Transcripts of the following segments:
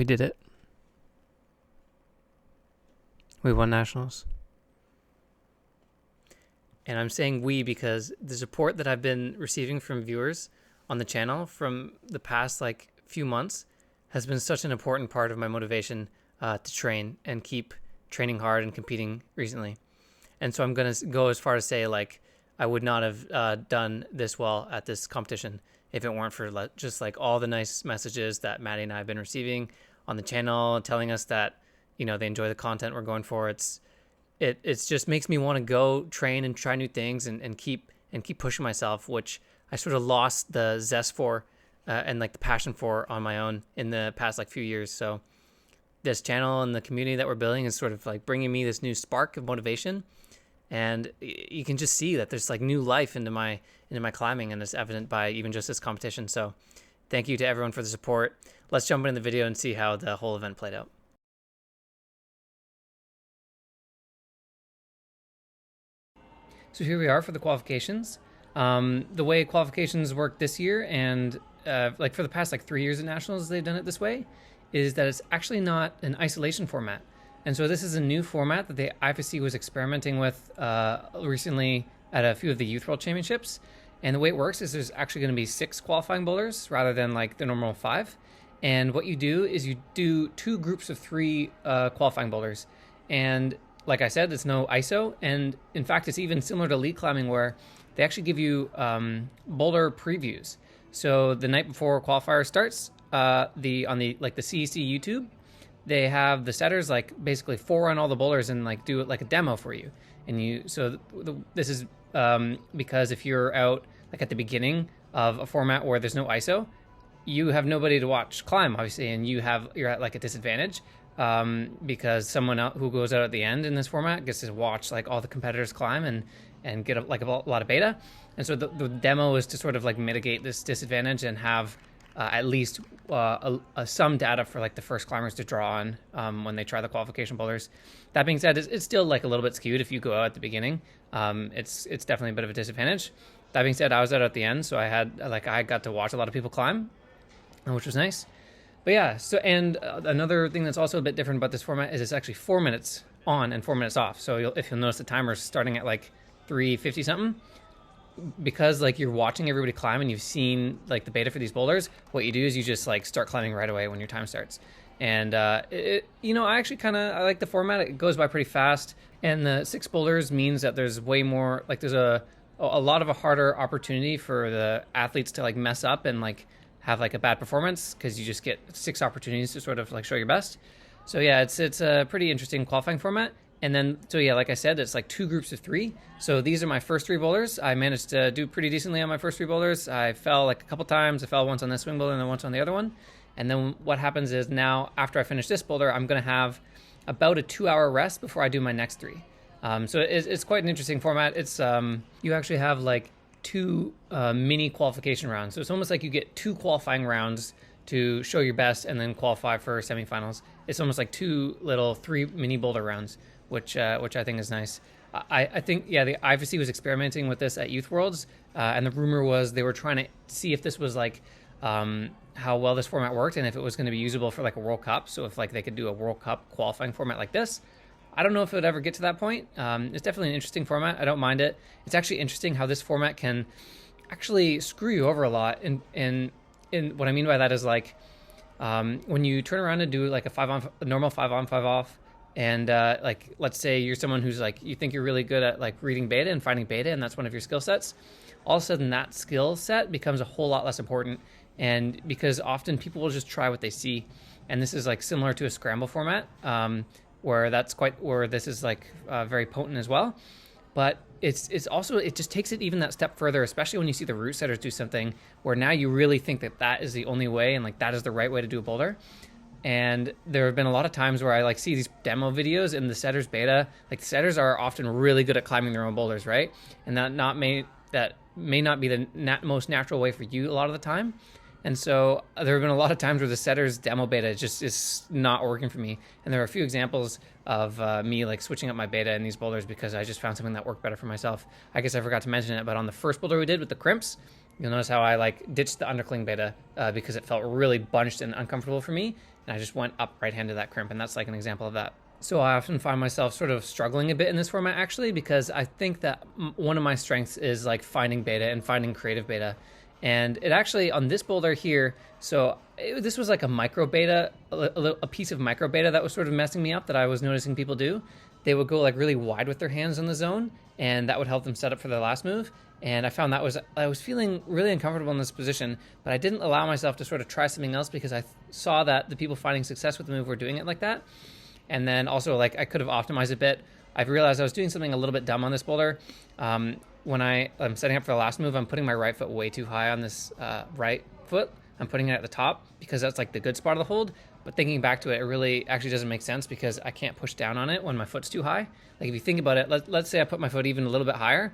We did it. We won nationals. And I'm saying we because the support that I've been receiving from viewers on the channel from the past like few months has been such an important part of my motivation to train and keep training hard and competing recently. And so I'm going to go as far as say like I would not have done this well at this competition if it weren't for just like all the nice messages that Maddie and I have been receiving on the channel, telling us that, you know, they enjoy the content we're going for. It's just makes me want to go train and try new things and keep pushing myself, which I sort of lost the zest for and like the passion for on my own in the past like few years. So this channel and the community that we're building is sort of like bringing me this new spark of motivation. And you can just see that there's like new life into my climbing, and it's evident by even just this competition. So thank you to everyone for the support. Let's jump into the video and see how the whole event played out. So here we are for the qualifications. The way qualifications work this year, and like for the past like 3 years at nationals, they've done it this way, is that it's actually not an isolation format. And so this is a new format that the IFSC was experimenting with recently at a few of the Youth World Championships. And the way it works is there's actually going to be 6 qualifying boulders rather than like the normal 5. And what you do is you do 2 groups of 3 qualifying boulders. And like I said, it's no ISO. And in fact, it's even similar to lead climbing where they actually give you boulder previews. So the night before qualifier starts, on the CEC YouTube, they have the setters like basically forerun all the boulders and like do it like a demo for you. And this is because if you're out like at the beginning of a format where there's no ISO, you have nobody to watch climb, obviously, and you're at like a disadvantage because someone who goes out at the end in this format gets to watch like all the competitors climb and get a lot of beta. And so the demo is to sort of like mitigate this disadvantage and have at least some data for like the first climbers to draw on when they try the qualification boulders. That being said, it's still like a little bit skewed if you go out at the beginning. It's definitely a bit of a disadvantage. That being said, I was out at the end, so I got to watch a lot of people climb, which was nice. But yeah, so and another thing that's also a bit different about this format is it's actually 4 minutes on and 4 minutes off. So if you'll notice the timer's starting at like 3:50 something, because like you're watching everybody climb and you've seen like the beta for these boulders, what you do is you just like start climbing right away when your time starts. And you know, I actually I like the format. It goes by pretty fast, and the 6 boulders means that there's way more like there's a lot of a harder opportunity for the athletes to like mess up and like have like a bad performance, because you just get 6 opportunities to sort of like show your best. So yeah, it's a pretty interesting qualifying format. And then, so yeah, like I said, it's like 2 groups of 3. So these are my first 3 boulders. I managed to do pretty decently on my first 3 boulders. I fell like a couple times. I fell once on this swing boulder and then once on the other one. And then what happens is now, after I finish this boulder, I'm going to have about a 2-hour rest before I do my next 3. So it's quite an interesting format. It's you actually have like 2 mini qualification rounds. So it's almost like you get 2 qualifying rounds to show your best and then qualify for semifinals. It's almost like 2 little 3 mini boulder rounds, which I think is nice. I think, yeah, the IFSC was experimenting with this at Youth Worlds, and the rumor was they were trying to see if this was like how well this format worked and if it was going to be usable for like a World Cup. So if like they could do a World Cup qualifying format like this. I don't know if it would ever get to that point. It's definitely an interesting format. I don't mind it. It's actually interesting how this format can actually screw you over a lot. And what I mean by that is like when you turn around and do like a normal 5 on 5 off, and like let's say you're someone who's like, you think you're really good at like reading beta and finding beta, and that's one of your skill sets, all of a sudden that skill set becomes a whole lot less important. And because often people will just try what they see, and this is like similar to a scramble format where this is like very potent as well. But it's also, it just takes it even that step further, especially when you see the route setters do something where now you really think that is the only way and like that is the right way to do a boulder. And there have been a lot of times where I like see these demo videos in the setters beta, like the setters are often really good at climbing their own boulders, right? And that may not be the most natural way for you a lot of the time. And so there have been a lot of times where the setters demo beta just is not working for me. And there are a few examples of me like switching up my beta in these boulders because I just found something that worked better for myself. I guess I forgot to mention it, but on the first boulder we did with the crimps, you'll notice how I like ditched the undercling beta because it felt really bunched and uncomfortable for me. and I just went up right hand to that crimp, and that's like an example of that. So I often find myself sort of struggling a bit in this format actually, because I think that one of my strengths is like finding beta and finding creative beta. And it actually, on this boulder here, this was like a micro beta, a piece of micro beta that was sort of messing me up, that I was noticing people do. They would go like really wide with their hands on the zone, and that would help them set up for their last move. And I found I was feeling really uncomfortable in this position, but I didn't allow myself to sort of try something else, because I saw that the people finding success with the move were doing it like that. And then also, like, I could have optimized a bit. I've realized I was doing something a little bit dumb on this boulder. When I'm setting up for the last move, I'm putting my right foot way too high on this right foot. I'm putting it at the top because that's like the good spot of the hold. But thinking back to it, it really actually doesn't make sense, because I can't push down on it when my foot's too high. Like if you think about it, let's say I put my foot even a little bit higher,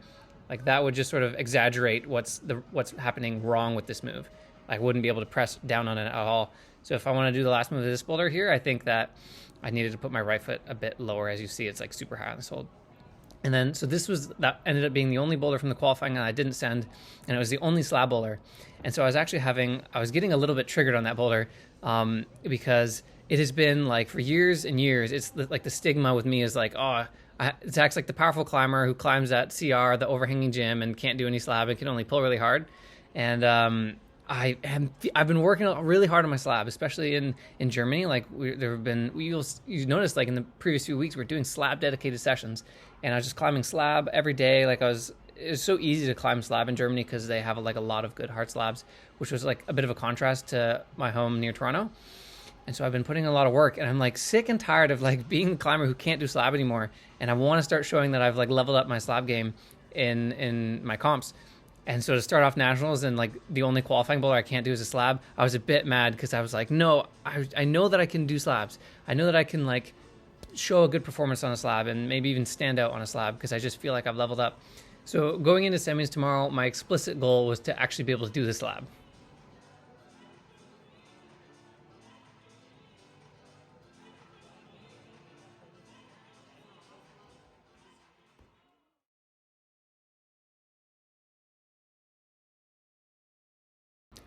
like that would just sort of exaggerate what's happening wrong with this move. I wouldn't be able to press down on it at all. So if I want to do the last move of this boulder here, I think that I needed to put my right foot a bit lower. As you see, it's like super high on this hold. And then, so that ended up being the only boulder from the qualifying that I didn't send, and it was the only slab boulder. And so I was getting a little bit triggered on that boulder, because it has been like for years and years, it's like the stigma with me is like, it acts like the powerful climber who climbs at CR, the overhanging gym, and can't do any slab and can only pull really hard. And I've been working really hard on my slab, especially in Germany. Like you noticed like in the previous few weeks, we're doing slab dedicated sessions, and I was just climbing slab every day. Like it was so easy to climb slab in Germany because they have like a lot of good hard slabs, which was like a bit of a contrast to my home near Toronto. And so I've been putting in a lot of work, and I'm like sick and tired of like being a climber who can't do slab anymore. And I want to start showing that I've like leveled up my slab game in my comps. And so to start off nationals and like the only qualifying boulder I can't do is a slab, I was a bit mad because I was like, no, I know that I can do slabs. I know that I can like show a good performance on a slab and maybe even stand out on a slab, because I just feel like I've leveled up. So going into semis tomorrow, my explicit goal was to actually be able to do the slab.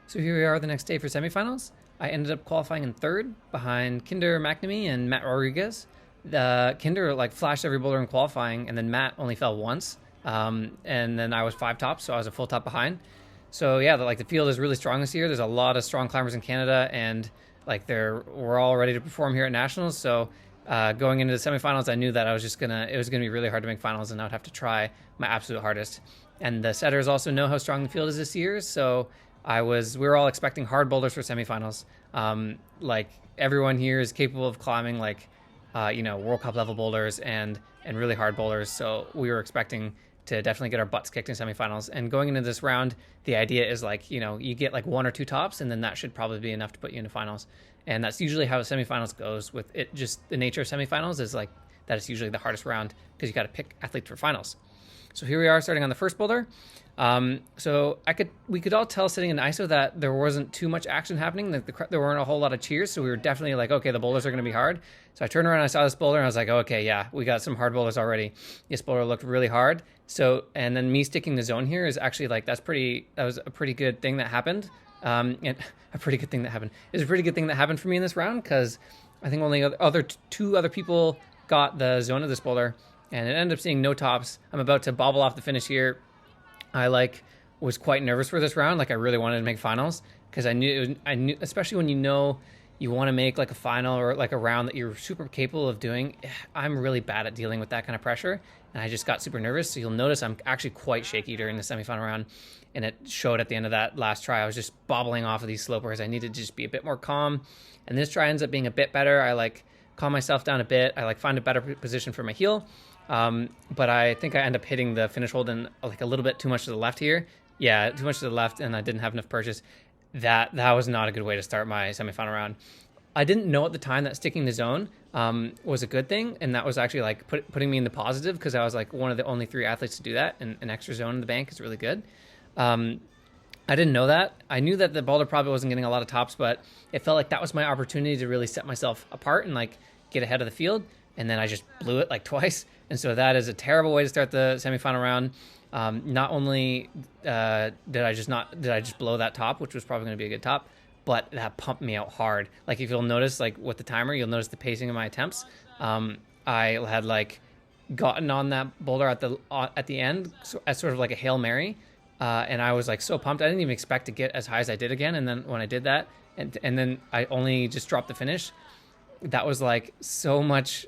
So here we are the next day for semifinals. I ended up qualifying in third behind Kinder McNamee and Matt Rodriguez. Kinder like flashed every boulder in qualifying, and then Matt only fell once. And then I was 5 tops, so I was a full top behind. So yeah, the field is really strong this year. There's a lot of strong climbers in Canada, and like we're all ready to perform here at nationals. So going into the semifinals, I knew that it was gonna be really hard to make finals, and I would have to try my absolute hardest. And the setters also know how strong the field is this year, so we were all expecting hard boulders for semifinals. Like everyone here is capable of climbing like, World Cup level boulders and really hard boulders. So we were expecting to definitely get our butts kicked in semifinals. And going into this round, the idea is like, you get like 1 or 2 tops, and then that should probably be enough to put you into finals. And that's usually how semifinals goes with it. Just the nature of semifinals is like that is usually the hardest round, because you got to pick athletes for finals. So here we are starting on the first boulder. We could all tell sitting in ISO that there wasn't too much action happening, that there weren't a whole lot of cheers. So we were definitely like, okay, the boulders are going to be hard. So I turned around and I saw this boulder, and I was like, okay, yeah, we got some hard boulders already. This boulder looked really hard. So, and then me sticking the zone here is actually like, that was a pretty good thing that happened. And a pretty good thing that happened. It was a pretty good thing that happened for me in this round, because I think only two other people got the zone of this boulder, and it ended up seeing no tops. I'm about to bobble off the finish here. I was quite nervous for this round. Like I really wanted to make finals, because I knew, especially when you want to make like a final or like a round that you're super capable of doing. I'm really bad at dealing with that kind of pressure, and I just got super nervous. So you'll notice I'm actually quite shaky during the semifinal round, and it showed at the end of that last try. I was just bobbling off of these slopers. I needed to just be a bit more calm, and this try ends up being a bit better. I like calm myself down a bit. I like find a better position for my heel. But I think I end up hitting the finish hold in like a little bit too much to the left here. Yeah, too much to the left, and I didn't have enough purchase. That was not a good way to start my semifinal round. I didn't know at the time that sticking the zone was a good thing, and that was actually like putting me in the positive, because I was like one of the only 3 athletes to do that, and an extra zone in the bank is really good. I didn't know that. I knew that the boulder probably wasn't getting a lot of tops, but it felt like that was my opportunity to really set myself apart and like get ahead of the field. And then I just blew it like twice. And so that is a terrible way to start the semifinal round. Not only did I just blow that top, which was probably going to be a good top, but that pumped me out hard. Like if you'll notice, like with the timer, you'll notice the pacing of my attempts. I had like gotten on that boulder at the end as sort of like a Hail Mary, and I was like so pumped. I didn't even expect to get as high as I did again. And then when I did that, and then I only just dropped the finish, that was like so much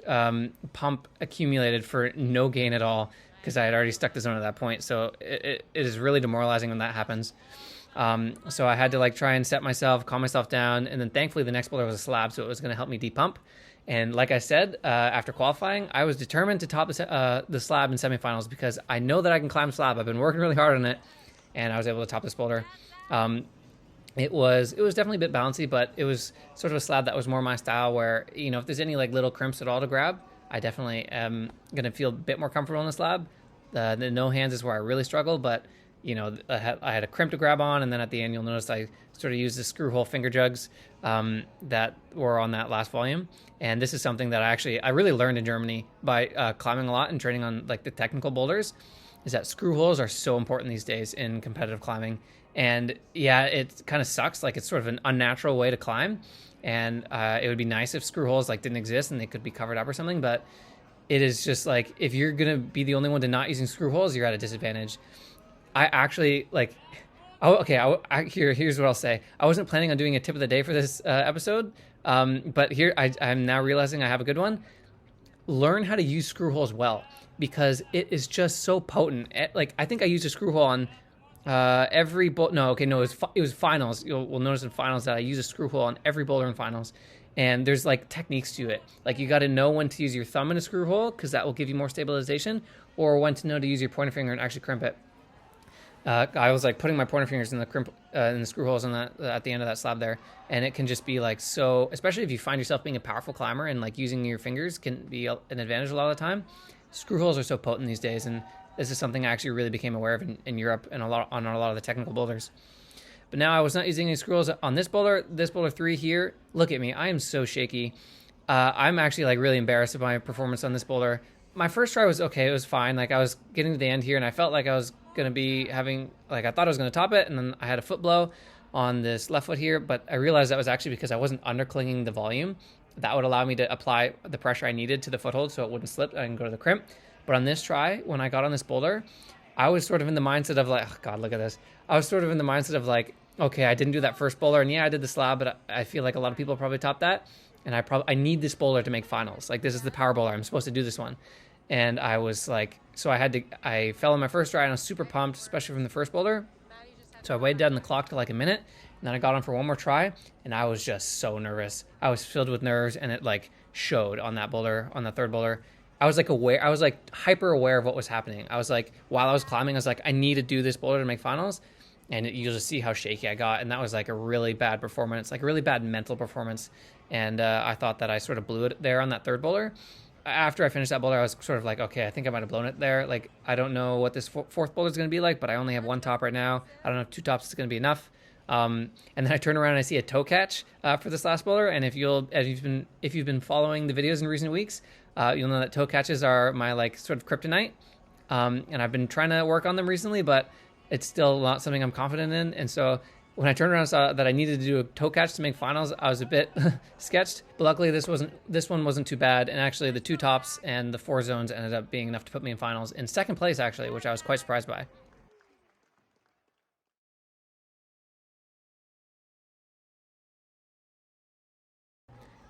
pump accumulated for no gain at all, because I had already stuck the zone at that point. So it is really demoralizing when that happens. So I had to like try and set myself, calm myself down, and then thankfully the next boulder was a slab, so it was going to help me depump. And like I said, after qualifying, I was determined to top the slab in semifinals, because I know that I can climb slab. I've been working really hard on it, and I was able to top this boulder. It was definitely a bit bouncy, but it was sort of a slab that was more my style, where, you know, if there's any like little crimps at all to grab, I definitely am going to feel a bit more comfortable on the slab. The no hands is where I really struggle, but you know, I had a crimp to grab on, and then at the end you'll notice I sort of used the screw hole finger jugs that were on that last volume. And this is something that I really learned in Germany by climbing a lot and training on like the technical boulders, is that screw holes are so important these days in competitive climbing. And yeah, it kind of sucks, like it's sort of an unnatural way to climb, and it would be nice if screw holes like didn't exist and they could be covered up or something, but it is just like, if you're gonna be the only one to not using screw holes, you're at a disadvantage. I actually like, here's what I'll say. I wasn't planning on doing a tip of the day for this episode, but here I'm now realizing I have a good one. Learn how to use screw holes well, because it is just so potent. Like I think I used a screw hole on every it was finals. We'll notice in finals that I use a screw hole on every boulder in finals. And there's like techniques to it. Like you got to know when to use your thumb in a screw hole, because that will give you more stabilization, or when to know to use your pointer finger and actually crimp it. I was like putting my pointer fingers in the screw holes on that at the end of that slab there, and it can just be like so. Especially if you find yourself being a powerful climber, and like using your fingers can be an advantage a lot of the time. Screw holes are so potent these days, and this is something I actually really became aware of in Europe and on a lot of the technical boulders. But now I was not using any screw holes on this boulder 3 here. Look at me, I am so shaky. I'm actually like really embarrassed of my performance on this boulder. My first try was okay, it was fine. Like I was getting to the end here, and I felt like I was going to be having, like I thought I was going to top it, and then I had a foot blow on this left foot here, but I realized that was actually because I wasn't underclinging the volume. That would allow me to apply the pressure I needed to the foothold so it wouldn't slip and go to the crimp. But on this try, when I got on this boulder, I was sort of in the mindset of like, oh God, look at this. I was sort of in the mindset of like, okay, I didn't do that first boulder, and yeah, I did the slab, but I feel like a lot of people probably topped that, and I need this boulder to make finals. Like this is the power boulder. I'm supposed to do this one. And I was like, so I fell on my first try, and I was super pumped, especially from the first boulder. So I waited down the clock to like a minute, and then I got on for one more try, and I was just so nervous. I was filled with nerves, and it like showed on that boulder, on the third boulder. I was like hyper aware of what was happening. I was like, while I was climbing, I was like, I need to do this boulder to make finals. And you'll just see how shaky I got. And that was like a really bad performance, like a really bad mental performance. And I thought that I sort of blew it there on that third boulder. After I finished that boulder, I was sort of like, okay, I think I might have blown it there. Like, I don't know what this fourth boulder is going to be like, but I only have one top right now. I don't know if 2 tops is going to be enough. And then I turn around and I see a toe catch for this last boulder. And if you've been following the videos in recent weeks, you'll know that toe catches are my like sort of kryptonite. And I've been trying to work on them recently, but it's still not something I'm confident in. And so when I turned around and saw that I needed to do a toe catch to make finals, I was a bit sketched. But luckily this one wasn't too bad. And actually the 2 tops and the 4 zones ended up being enough to put me in finals in second place, actually, which I was quite surprised by.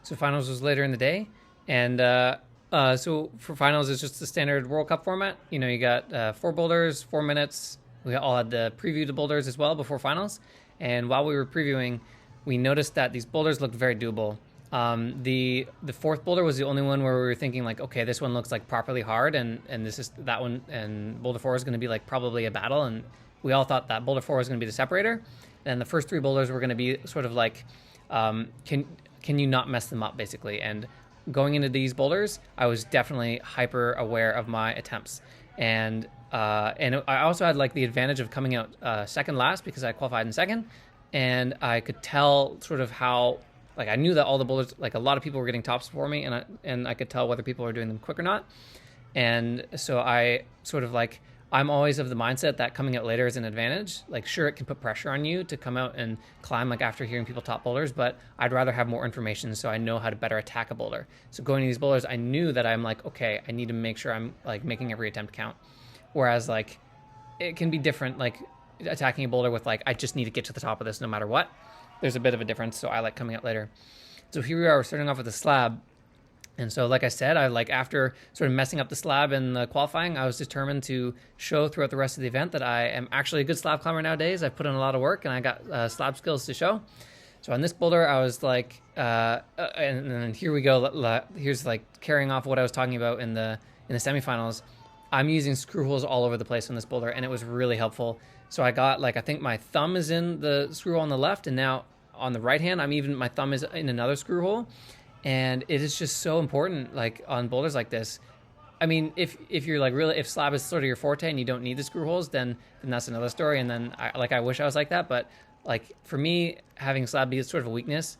So finals was later in the day. And so for finals, it's just the standard World Cup format. You know, you got 4 boulders, 4 minutes. We all had the preview to boulders as well before finals. And while we were previewing, we noticed that these boulders looked very doable. The 4th boulder was the only one where we were thinking like, okay, this one looks like properly hard, and this is that one, and boulder 4 is going to be like probably a battle. And we all thought that boulder 4 was going to be the separator. And the first 3 boulders were going to be sort of like, can you not mess them up, basically. And going into these boulders, I was definitely hyper aware of my attempts. And I also had like the advantage of coming out second last, because I qualified in second, and I could tell sort of how, like I knew that all the boulders, like a lot of people were getting tops before me, and I could tell whether people were doing them quick or not. And so I sort of like, I'm always of the mindset that coming out later is an advantage. Like, sure, it can put pressure on you to come out and climb like after hearing people top boulders, but I'd rather have more information so I know how to better attack a boulder. So going to these boulders, I knew that I'm like, okay, I need to make sure I'm like making every attempt count. Whereas like it can be different, like attacking a boulder with like, I just need to get to the top of this no matter what. There's a bit of a difference, so I like coming out later. So here we are, we're starting off with a slab. And so, like I said, I like after sort of messing up the slab in the qualifying, I was determined to show throughout the rest of the event that I am actually a good slab climber nowadays. I've put in a lot of work and I got slab skills to show. So on this boulder, I was like, and then here we go. Here's like carrying off what I was talking about in the semifinals. I'm using screw holes all over the place on this boulder, and it was really helpful. So I got like, I think my thumb is in the screw hole on the left, and now on the right hand, my thumb is in another screw hole. And it is just so important, like on boulders like this. I mean, if you're like really, if slab is sort of your forte and you don't need the screw holes, then that's another story. And then I wish I was like that. But like for me, having slab be sort of a weakness,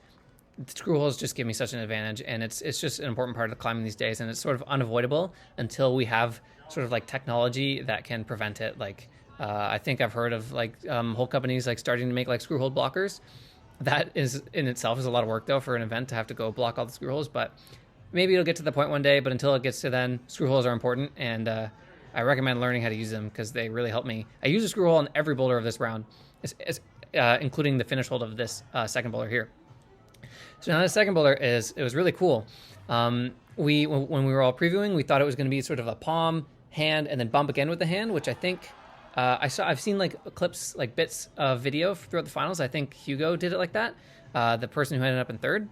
the screw holes just give me such an advantage. And it's just an important part of climbing these days. And it's sort of unavoidable until we have sort of like technology that can prevent it. Like I think I've heard of like whole companies like starting to make like screw hole blockers. That is in itself is a lot of work though for an event to have to go block all the screw holes, but maybe it'll get to the point one day. But until it gets to then, screw holes are important, and I recommend learning how to use them because they really help me. I use a screw hole on every boulder of this round, including the finish hold of this second boulder here. So now the second boulder it was really cool. When we were all previewing, we thought it was going to be sort of a palm, hand, and then bump again with the hand, which I think I've seen like clips, like bits of video throughout the finals. I think Hugo did it like that, the person who ended up in third.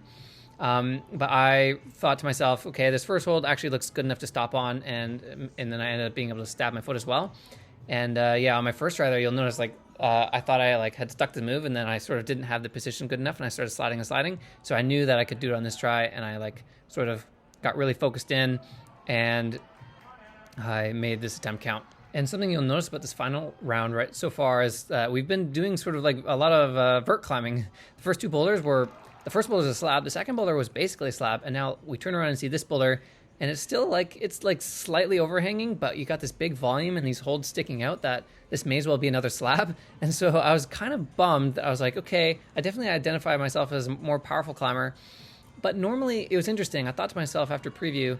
But I thought to myself, okay, this first hold actually looks good enough to stop on, and then I ended up being able to stab my foot as well. And yeah, on my first try there, you'll notice like I thought I like had stuck the move, and then I sort of didn't have the position good enough, and I started sliding and sliding. So I knew that I could do it on this try, and I like sort of got really focused in, and I made this attempt count. And something you'll notice about this final round right so far is that we've been doing sort of like a lot of vert climbing. The first two boulders were, the first boulder was a slab, the second boulder was basically a slab, and now we turn around and see this boulder, and it's still like, it's like slightly overhanging, but you got this big volume and these holds sticking out that this may as well be another slab. And so I was kind of bummed. I was like, okay, I definitely identify myself as a more powerful climber, but normally it was interesting. I thought to myself after preview,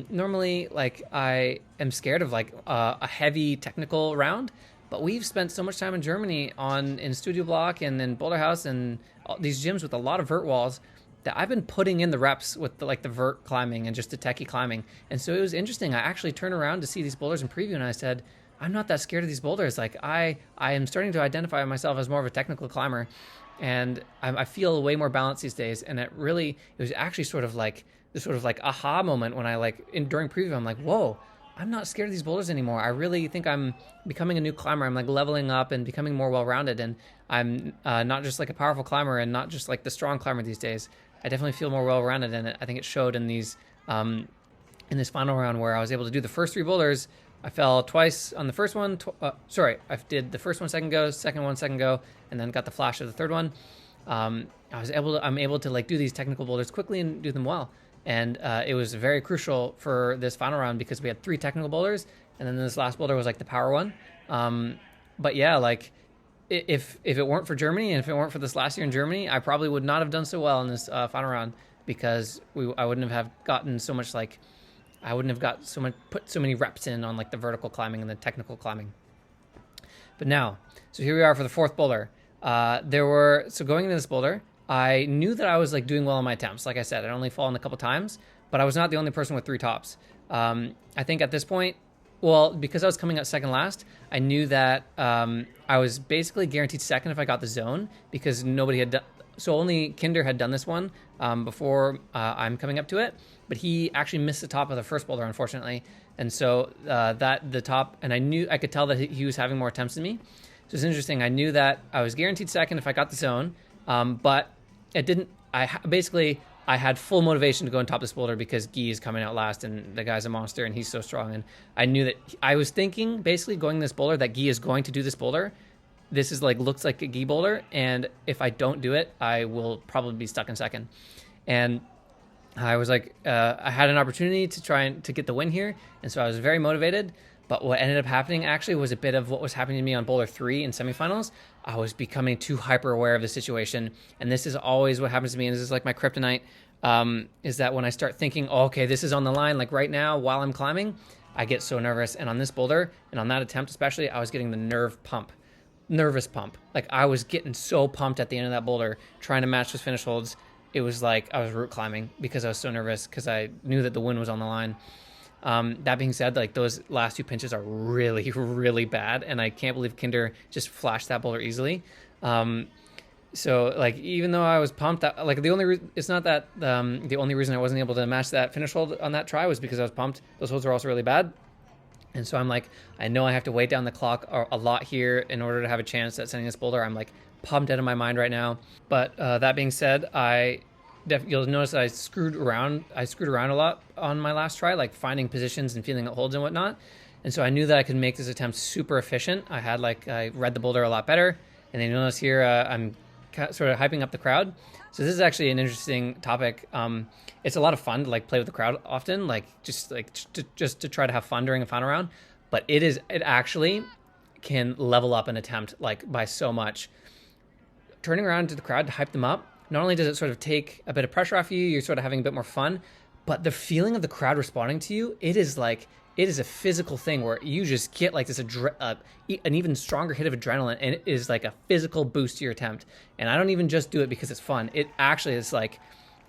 normally, like, I am scared of like a heavy technical round, but we've spent so much time in Germany in Studio Block and in Boulder House and all these gyms with a lot of vert walls that I've been putting in the reps with the vert climbing and just the techie climbing. And so it was interesting. I actually turned around to see these boulders in preview, and I said, I'm not that scared of these boulders. Like I am starting to identify myself as more of a technical climber, and I feel way more balanced these days. And it was actually sort of like this sort of like aha moment when I during preview, I'm like, whoa, I'm not scared of these boulders anymore. I really think I'm becoming a new climber. I'm like leveling up and becoming more well-rounded, and I'm not just like a powerful climber and not just like the strong climber these days. I definitely feel more well-rounded, and I think it showed in these in this final round where I was able to do the first three boulders. I fell twice on the first one. I did the first one second go, second one second go, and then got the flash of the third one. I'm able to like do these technical boulders quickly and do them well. And it was very crucial for this final round because we had three technical boulders, and then this last boulder was like the power one. But yeah, like if it weren't for Germany and if it weren't for this last year in Germany, I probably would not have done so well in this final round because I wouldn't have gotten so much put so many reps in on like the vertical climbing and the technical climbing. But now, so here we are for the fourth boulder. Going into this boulder, I knew that I was like doing well on my attempts. Like I said, I'd only fallen a couple times, but I was not the only person with three tops. I think at this point, well, because I was coming out second last, I knew that I was basically guaranteed second if I got the zone because nobody had done. So only Kinder had done this one before I'm coming up to it, but he actually missed the top of the first boulder, unfortunately. And so I could tell that he was having more attempts than me. So it's interesting. I knew that I was guaranteed second if I got the zone, but it didn't. I had full motivation to go on top of this boulder because Guy is coming out last, and the guy's a monster, and he's so strong. And I knew that I was thinking basically going this boulder that Guy is going to do this boulder. This is looks like a Guy boulder, and if I don't do it, I will probably be stuck in second. And I was like, I had an opportunity to try to get the win here, and so I was very motivated. But what ended up happening actually was a bit of what was happening to me on boulder 3 in semifinals. I was becoming too hyper aware of the situation. And this is always what happens to me. And this is like my kryptonite, is that when I start thinking, oh, okay, this is on the line, like right now while I'm climbing, I get so nervous. And on this boulder, and on that attempt especially, I was getting the nervous pump. Like I was getting so pumped at the end of that boulder, trying to match those finish holds. It was like I was route climbing because I was so nervous because I knew that the win was on the line. That being said, like those last 2 pinches are really, really bad. And I can't believe Kinder just flashed that boulder easily. So like, even though I was pumped, that like it's not that the only reason I wasn't able to match that finish hold on that try was because I was pumped. Those holds are also really bad. And so I'm like, I know I have to wait down the clock a lot here in order to have a chance at sending this boulder. I'm like pumped out of my mind right now. But that being said, you'll notice that I screwed around a lot on my last try, like finding positions and feeling it holds and whatnot. And so I knew that I could make this attempt super efficient. I read the boulder a lot better. And then you notice here, I'm sort of hyping up the crowd. So this is actually an interesting topic. It's a lot of fun to like play with the crowd often, like just to try to have fun during a final round. But it actually can level up an attempt like by so much. Turning around to the crowd to hype them up, not only does it sort of take a bit of pressure off you, you're sort of having a bit more fun, but the feeling of the crowd responding to you, it is a physical thing where you just get like this an even stronger hit of adrenaline, and it is like a physical boost to your attempt. And I don't even just do it because it's fun. It actually is like,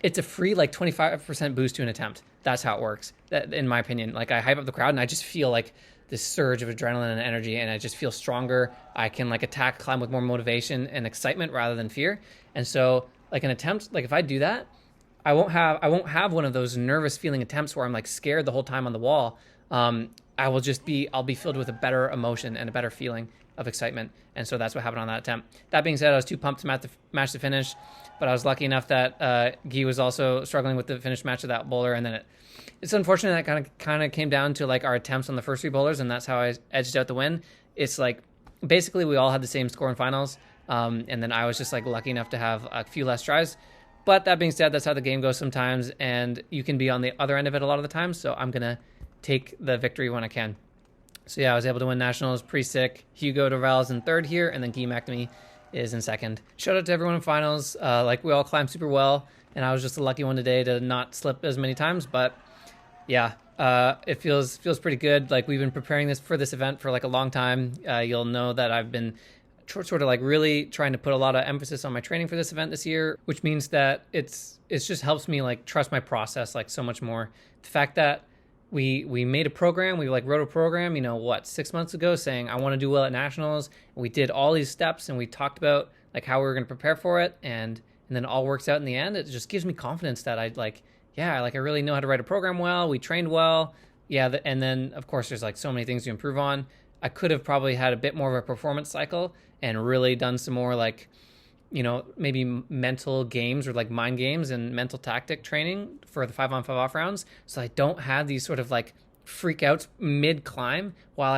it's a free like 25% boost to an attempt. That's how it works, in my opinion. Like I hype up the crowd and I just feel like this surge of adrenaline and energy, and I just feel stronger. I can like climb with more motivation and excitement rather than fear. And so like an attempt, like if I do that, I won't have one of those nervous feeling attempts where I'm like scared the whole time on the wall. I'll be filled with a better emotion and a better feeling of excitement. And so that's what happened on that attempt. That being said, I was too pumped to match the finish, but I was lucky enough that Guy was also struggling with the finish match of that boulder. And then it's unfortunate that kind of came down to like our attempts on the first 3 boulders, and that's how I edged out the win. It's like basically we all had the same score in finals, and then I was just like lucky enough to have a few less tries. But that being said, that's how the game goes sometimes, and you can be on the other end of it a lot of the time. So I'm gonna take the victory when I can. So yeah, I was able to win nationals, pretty sick. Hugo Dorval's in 3rd here, and then Guy McNamee is in 2nd. Shout out to everyone in finals. Like we all climbed super well, and I was just a lucky one today to not slip as many times. But yeah, it feels pretty good. Like we've been preparing for this event for like a long time. You'll know that I've been sort of like really trying to put a lot of emphasis on my training for this event this year, which means that it just helps me like trust my process like so much more. The fact that we made a program, we like wrote a program, 6 months ago saying I want to do well at nationals. And we did all these steps and we talked about like how we were going to prepare for it, and then it all works out in the end. It just gives me confidence that I really know how to write a program well. We trained well. Yeah, and then of course there's like so many things to improve on. I could have probably had a bit more of a performance cycle and really done some more like, maybe mental games or like mind games and mental tactic training for the 5-on 5-off rounds. So I don't have these sort of like freak outs mid climb when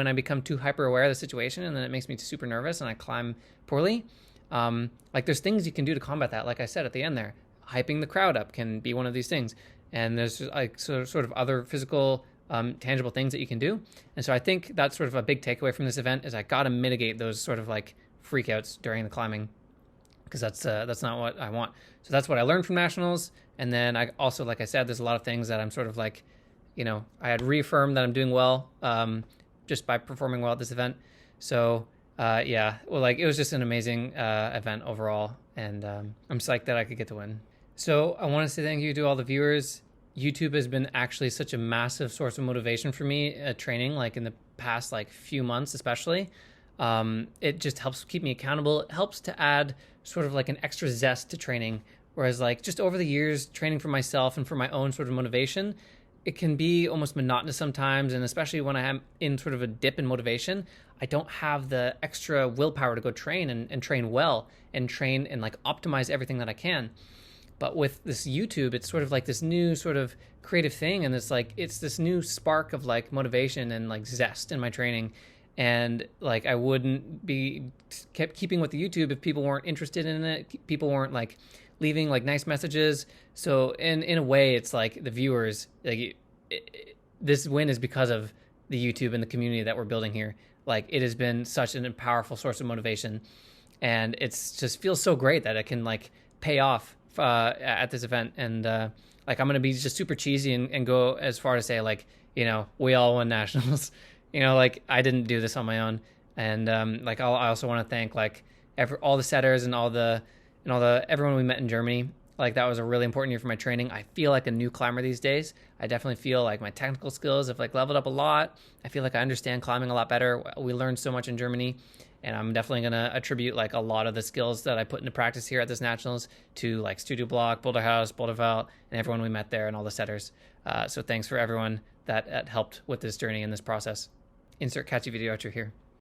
I become too hyper aware of the situation, and then it makes me super nervous and I climb poorly. Like there's things you can do to combat that. Like I said at the end there, hyping the crowd up can be one of these things. And there's like sort of other physical tangible things that you can do. And so I think that's sort of a big takeaway from this event is I got to mitigate those sort of like freakouts during the climbing, because that's not what I want. So that's what I learned from nationals. And then I also, like I said, there's a lot of things that I'm sort of like, I had reaffirmed that I'm doing well just by performing well at this event. So it was just an amazing event overall, and I'm psyched that I could get the win. So I want to say thank you to all the viewers. YouTube has been actually such a massive source of motivation for me at training, like in the past like few months especially. It just helps keep me accountable. It helps to add sort of like an extra zest to training. Whereas like just over the years, training for myself and for my own sort of motivation, it can be almost monotonous sometimes. And especially when I am in sort of a dip in motivation, I don't have the extra willpower to go train and train well and train and like optimize everything that I can. But with this YouTube, it's sort of like this new sort of creative thing. And it's this new spark of like motivation and like zest in my training. And like, I wouldn't be kept keeping with the YouTube if people weren't interested in it. People weren't like leaving like nice messages. So in a way, it's like the viewers, like this win is because of the YouTube and the community that we're building here. Like, it has been such an powerful source of motivation, and it's just feels so great that it can like pay off at this event. And like, I'm gonna be just super cheesy and go as far to say, like, you know, we all won nationals. You know, like, I didn't do this on my own. And like, I also want to thank like all the setters and all the everyone we met in Germany. Like, that was a really important year for my training. I feel like a new climber these days. I definitely feel like my technical skills have like leveled up a lot. I feel like I understand climbing a lot better. We learned so much in Germany, and I'm definitely going to attribute like a lot of the skills that I put into practice here at this nationals to like Studio Block, Boulder House, Boulder Vault, and everyone we met there and all the setters. So thanks for everyone that helped with this journey and this process. Insert catchy video outro here.